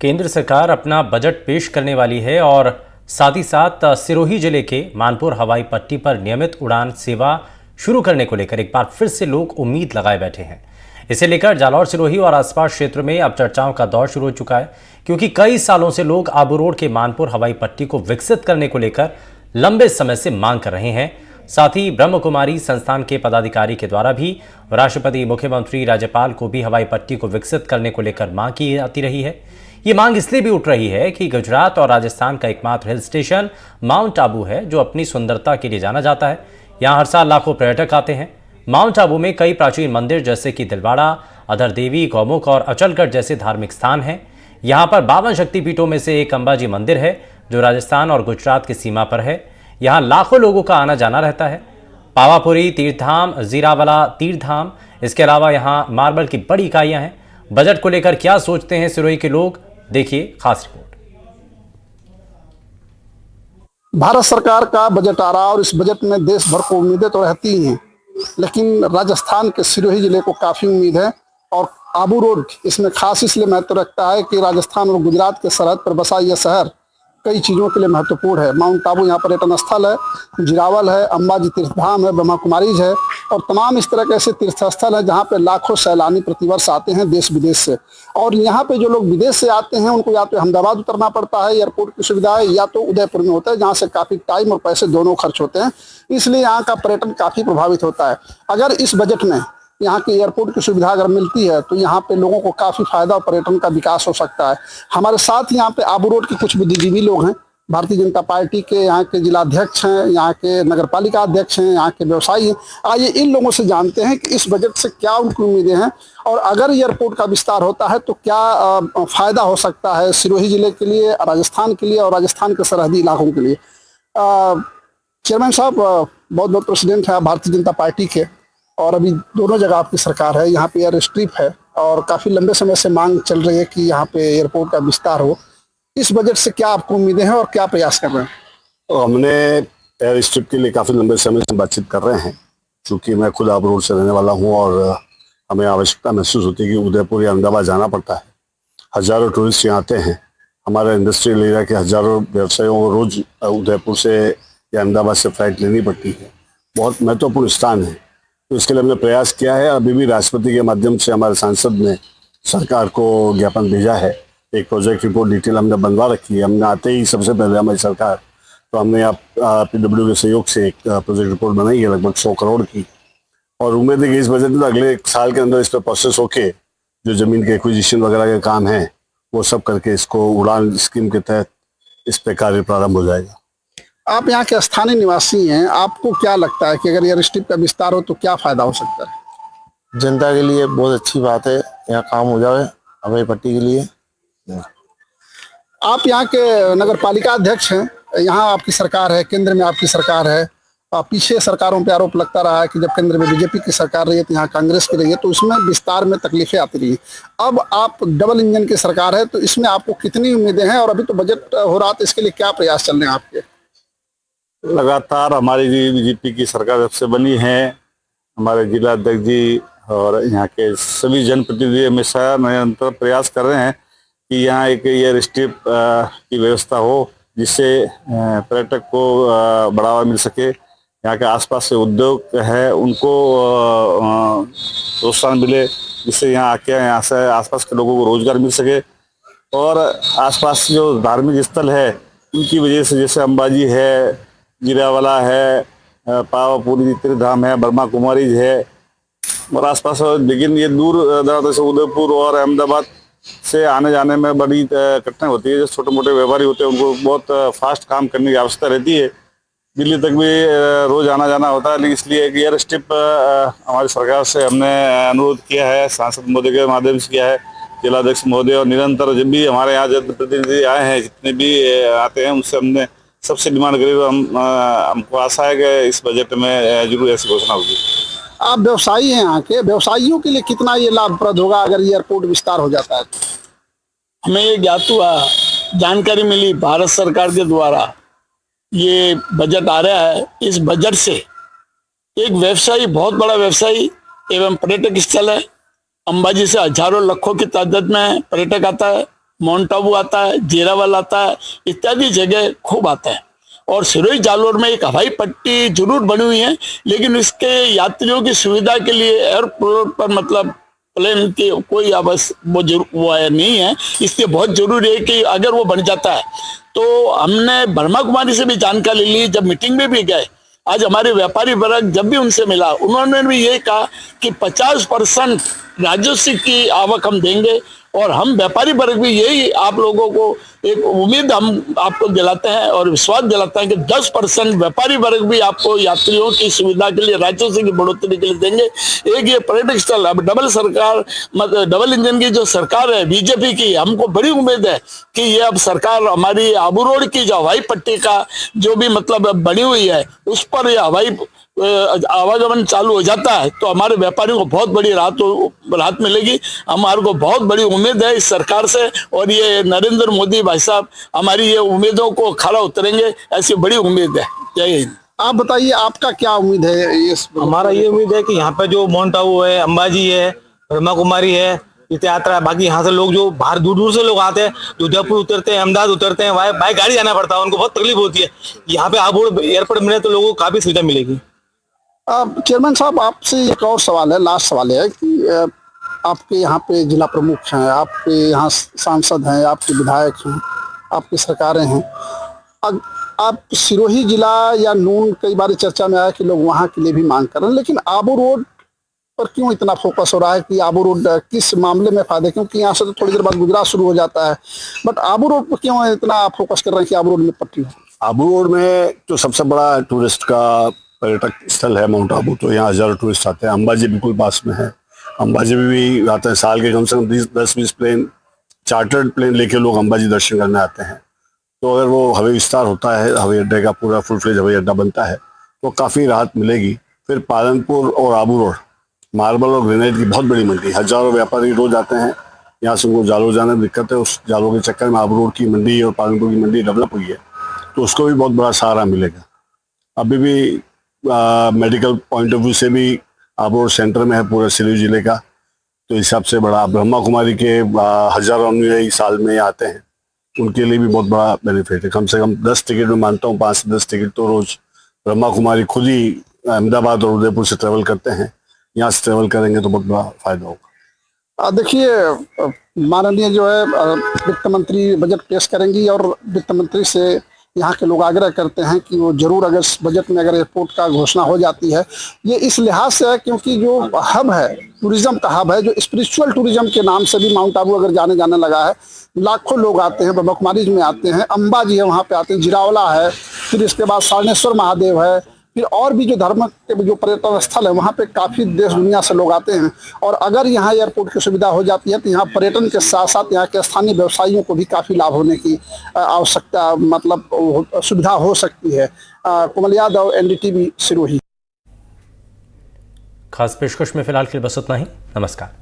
केंद्र सरकार अपना बजट पेश करने वाली है और साथ ही साथ सिरोही जिले के मानपुर हवाई पट्टी पर नियमित उड़ान सेवा शुरू करने को लेकर एक बार फिर से लोग उम्मीद लगाए बैठे हैं। इसे लेकर जालौर, सिरोही और आसपास क्षेत्र में अब चर्चाओं का दौर शुरू हो चुका है, क्योंकि कई सालों से लोग आबू रोड के मानपुर हवाई पट्टी को विकसित करने को लेकर लंबे समय से मांग कर रहे हैं। साथ ही ब्रह्म कुमारी संस्थान के पदाधिकारी के द्वारा भी राष्ट्रपति, मुख्यमंत्री, राज्यपाल को भी हवाई पट्टी को विकसित करने को लेकर मांग की जाती रही है। ये मांग इसलिए भी उठ रही है कि गुजरात और राजस्थान का एकमात्र हिल स्टेशन माउंट आबू है, जो अपनी सुंदरता के लिए जाना जाता है। यहाँ हर साल लाखों पर्यटक आते हैं। माउंट आबू में कई प्राचीन मंदिर जैसे कि दिलवाड़ा, अधर देवी, गौमुख और अचलगढ़ जैसे धार्मिक स्थान हैं। यहाँ पर 52 शक्तिपीठों में से एक अंबाजी मंदिर है, जो राजस्थान और गुजरात की सीमा पर है। यहाँ लाखों लोगों का आना जाना रहता है। पावापुरी तीर्थधाम, जीरावाला तीर्थधाम, इसके अलावा यहाँ मार्बल की बड़ी इकाइयाँ हैं। बजट को लेकर क्या सोचते हैं सिरोही के लोग, देखिए खास रिपोर्ट। भारत सरकार का बजट आ रहा है और इस बजट में देश भर को उम्मीदें तो रहती ही हैं, लेकिन राजस्थान के सिरोही जिले को काफी उम्मीद है। और आबू रोड इसमें खास इसलिए महत्व रखता है कि राजस्थान और गुजरात के सरहद पर बसा यह शहर कई चीज़ों के लिए महत्वपूर्ण है। माउंट आबू यहाँ पर्यटन स्थल है, जिरावल है, अंबाजी तीर्थधाम है, ब्रह्मा कुमारीज है और तमाम इस तरह के ऐसे तीर्थ स्थल है जहाँ पे लाखों सैलानी प्रतिवर्ष आते हैं देश विदेश से। और यहाँ पे जो लोग विदेश से आते हैं उनको या तो अहमदाबाद उतरना पड़ता है, एयरपोर्ट की सुविधा है, या तो उदयपुर में होता है जहाँ से काफ़ी टाइम और पैसे दोनों खर्च होते हैं। इसलिए यहाँ का पर्यटन काफ़ी प्रभावित होता है। अगर इस बजट में यहाँ की एयरपोर्ट की सुविधा अगर मिलती है तो यहाँ पे लोगों को काफ़ी फायदा और पर्यटन का विकास हो सकता है। हमारे साथ यहाँ पे आबू रोड के कुछ बुद्धिजीवी लोग हैं, भारतीय जनता पार्टी के यहाँ के जिलाध्यक्ष हैं, यहाँ के नगरपालिका अध्यक्ष हैं, यहाँ के व्यवसायी हैं। आइए इन लोगों से जानते हैं कि इस बजट से क्या उनकी उम्मीदें हैं और अगर एयरपोर्ट का विस्तार होता है तो क्या फायदा हो सकता है सिरोही जिले के लिए, राजस्थान के लिए और राजस्थान के सरहदी इलाकों के लिए। चेयरमैन साहब, बहुत बहुत प्रेसिडेंट हैं भारतीय जनता पार्टी के और अभी दोनों जगह आपकी सरकार है। यहाँ पे एयर स्ट्रिप है और काफ़ी लंबे समय से मांग चल रही है कि यहाँ पे एयरपोर्ट का विस्तार हो। इस बजट से क्या आपको उम्मीदें हैं और क्या प्रयास कर रहे हैं? तो हमने एयर स्ट्रिप के लिए काफ़ी लंबे समय से बातचीत कर रहे हैं। चूँकि मैं खुद आबू रोड से रहने वाला हूँ और हमें आवश्यकता महसूस होती है कि उदयपुर या अहमदाबाद जाना पड़ता है। हज़ारों टूरिस्ट यहाँ आते हैं। हमारे इंडस्ट्रियल एरिया के हज़ारों व्यवसायियों को रोज़ उदयपुर से या अहमदाबाद से फ्लाइट लेनी पड़ती है। बहुत महत्वपूर्ण स्थान है, तो इसके लिए हमने प्रयास किया है। अभी भी राष्ट्रपति के माध्यम से हमारे सांसद ने सरकार को ज्ञापन भेजा है। एक प्रोजेक्ट रिपोर्ट डिटेल हमने बनवा रखी है। हमने आते ही सबसे पहले हमारी सरकार तो हमने PW के सहयोग से एक प्रोजेक्ट रिपोर्ट बनाई है लगभग 100 करोड़ की, और उम्मीद है कि इस बजट में अगले एक साल के अंदर इस पर प्रोसेस होके जो ज़मीन के एक्विजिशन वगैरह के काम हैं वो सब करके इसको उड़ान स्कीम के तहत इस पर कार्य प्रारंभ हो जाएगा। आप यहाँ के स्थानीय निवासी हैं, आपको क्या लगता है कि अगर एयर स्ट्रिप का विस्तार हो तो क्या फायदा हो सकता है? जनता के लिए बहुत अच्छी बात है, यहाँ काम हो जाए हवाई पट्टी के लिए। आप यहाँ के नगर पालिका अध्यक्ष हैं, यहाँ आपकी सरकार है, केंद्र में आपकी सरकार है। पीछे सरकारों पे आरोप लगता रहा है कि जब केंद्र में बीजेपी की सरकार रही है तो यहाँ कांग्रेस की रही है, तो उसमें विस्तार में तकलीफें आती रही। अब आप डबल इंजन की सरकार है, तो इसमें आपको कितनी उम्मीदें हैं और अभी तो बजट हो रहा था, इसके लिए क्या प्रयास चल रहे हैं आपके? लगातार हमारी बीजेपी की सरकार जब से बनी है, हमारे जिला अध्यक्ष जी और यहाँ के सभी जनप्रतिनिधि हमेशा निरंतर प्रयास कर रहे हैं कि यहाँ एक एयर स्ट्रिप की व्यवस्था हो, जिससे पर्यटक को बढ़ावा मिल सके। यहाँ के आसपास से उद्योग है उनको प्रोत्साहन मिले, जिससे यहाँ आके यहाँ से आसपास के लोगों को रोजगार मिल सके। और आसपास जो धार्मिक स्थल है उनकी वजह से, जैसे अंबाजी है, जीरावाला है, पावापुरी तीर्थधाम है, ब्रह्मा कुमारीज है और आसपास, लेकिन ये दूर दराज से उदयपुर और अहमदाबाद से आने जाने में बड़ी कठिनाई होती है। जो छोटे मोटे व्यापारी होते हैं उनको बहुत फास्ट काम करने की आवश्यकता रहती है। दिल्ली तक भी रोज आना जाना होता है, इसलिए एक एयर स्ट्रिप हमारी सरकार से हमने अनुरोध किया है, सांसद महोदय के माध्यम से किया है, जिलाध्यक्ष महोदय, और निरंतर जब भी हमारे यहाँ जनप्रतिनिधि आए हैं, जितने भी आते हैं, उनसे हमने सबसे डिमांड करी। हमको आशा है कि इस बजट में जरूर ऐसी घोषणा होगी। आप व्यवसायी हैं, यहाँ के व्यवसायियों के लिए कितना ये लाभप्रद होगा अगर एयरपोर्ट विस्तार हो जाता है? हमें ये ज्ञात हुआ, जानकारी मिली भारत सरकार के द्वारा ये बजट आ रहा है। इस बजट से एक व्यवसायी, बहुत बड़ा व्यवसायी एवं पर्यटक स्थल है, अंबाजी से हजारों लाखों की तादाद में पर्यटक आता है। माउंट आबू आता है, जेरावल आता है, इत्यादि जगह खूब आता है। और सिरोही जालोर में एक हवाई पट्टी जरूर बनी हुई है, लेकिन इसके यात्रियों की सुविधा के लिए एयरपोर्ट पर मतलब प्लेन की कोई वो नहीं है। इसलिए बहुत जरूरी है कि अगर वो बन जाता है तो हमने ब्रह्मा कुमारी से भी जानकारी ली, जब मीटिंग में भी गए। आज हमारे व्यापारी वर्ग जब भी उनसे मिला, उन्होंने भी ये कहा कि 50% राजस्व की आवक हम देंगे, और हम व्यापारी वर्ग भी यही आप लोगों को एक उम्मीद हम आपको दिलाते हैं और विश्वास दिलाते हैं कि 10% व्यापारी वर्ग भी आपको यात्रियों की सुविधा के लिए राजस्व की बढ़ोतरी के लिए देंगे। एक ये पर्यटक स्थल, अब डबल सरकार, मतलब डबल इंजन की जो सरकार है बीजेपी की, हमको बड़ी उम्मीद है कि ये अब सरकार हमारी आबू रोड की जो हवाई पट्टी का जो भी मतलब बनी हुई है उस पर यह हवाई आवागमन चालू हो जाता है तो हमारे व्यापारियों को बहुत बड़ी राहत मिलेगी। हमारे को बहुत बड़ी उम्मीद है इस सरकार से, और ये नरेंद्र मोदी भाई साहब हमारी ये उम्मीदों को खरा उतरेंगे, ऐसी बड़ी उम्मीद है। जय हिंद। आप बताइए, आपका क्या उम्मीद है? हमारा ये उम्मीद है कि यहाँ पे जो माउंट आबू है, अंबाजी है, ब्रह्मा कुमारी है, तीर्थ यात्रा है, बाकी यहाँ से लोग जो बाहर दूर दूर से लोग आते हैं, जो जयपुर उतरते हैं, अहमदाबाद उतरते हैं, वहाँ बाइक गाड़ी जाना पड़ता है, उनको बहुत तकलीफ होती है। यहाँ पे आबू एयरपोर्ट मिले तो लोगों को काफी सुविधा मिलेगी। चेयरमैन साहब, आपसे एक और सवाल है, लास्ट सवाल है कि आपके यहाँ पे जिला प्रमुख हैं, आपके यहाँ सांसद हैं, आपके विधायक हैं, आपकी सरकारें हैं, आप सिरोही जिला या नून कई बार चर्चा में आया कि लोग वहाँ के लिए भी मांग कर रहे हैं, लेकिन आबू रोड पर क्यों इतना फोकस हो रहा है कि आबू रोड किस मामले में फायदे? क्योंकि यहाँ से तो थोड़ी देर बाद गुजरात शुरू हो जाता है, बट आबू रोड पर क्यों इतना फोकस कर रहे हैं कि आबू रोड में पट्टी हो? आबू रोड में जो सबसे बड़ा टूरिस्ट का पर्यटक स्थल है माउंट आबू, तो यहाँ हजारों टूरिस्ट आते हैं। अंबाजी बिल्कुल पास में है, अंबाजी में भी आते हैं। साल के कम से कम 10-20 प्लेन, चार्टर्ड प्लेन लेके लोग अंबाजी दर्शन करने आते हैं। तो अगर वो हवाई विस्तार होता है, हवाई अड्डे का पूरा फुल फ्लेज हवाई अड्डा बनता है तो काफ़ी राहत मिलेगी। फिर पालनपुर और आबू रोड मार्बल और ग्रेनाइट की बहुत बड़ी मंडी, हजारों व्यापारी रोज आते हैं। यहाँ से उनको जालोर जाने में दिक्कत है, उस जालोर के चक्कर में आबू रोड की मंडी और पालनपुर की मंडी डेवलप हुई है, तो उसको भी बहुत बड़ा सहारा मिलेगा। अभी भी मेडिकल पॉइंट ऑफ व्यू से भी आबू रोड सेंटर में है पूरे सिरोही जिले का, तो हिसाब से बड़ा। ब्रह्मा कुमारी के हजारों अनुयायी साल में आते हैं, उनके लिए भी बहुत बड़ा बेनिफिट है। कम से कम 10 टिकट में मानता हूँ, 5 से 10 टिकट तो रोज ब्रह्मा कुमारी खुद ही अहमदाबाद और उदयपुर से ट्रेवल करते हैं। यहाँ से ट्रेवल करेंगे तो बहुत बड़ा फायदा होगा। देखिए, माननीय जो है वित्त मंत्री बजट पेश करेंगी और वित्त मंत्री से यहाँ के लोग आग्रह करते हैं कि वो जरूर, अगर बजट में अगर एयरपोर्ट का घोषणा हो जाती है, ये इस लिहाज से है क्योंकि जो हब है, टूरिज्म का हब है, जो स्पिरिचुअल टूरिज्म के नाम से भी माउंट आबू अगर जाने लगा है, लाखों लोग आते हैं, ब्रह्मा कुमारी में आते हैं, अंबाजी है वहाँ पे आते हैं, जिरावला है, फिर इसके बाद सारनेश्वर महादेव है, फिर और भी जो धर्म के जो पर्यटन स्थल है वहाँ पे काफ़ी देश दुनिया से लोग आते हैं। और अगर यहाँ एयरपोर्ट की सुविधा हो जाती है तो यहाँ पर्यटन के साथ साथ यहाँ के स्थानीय व्यवसायियों को भी काफ़ी लाभ होने की आवश्यकता, मतलब सुविधा हो सकती है। कोमल यादव, NDTV, सिरोही। खास पेशकश में फिलहाल के लिए बस उतना ही। नमस्कार।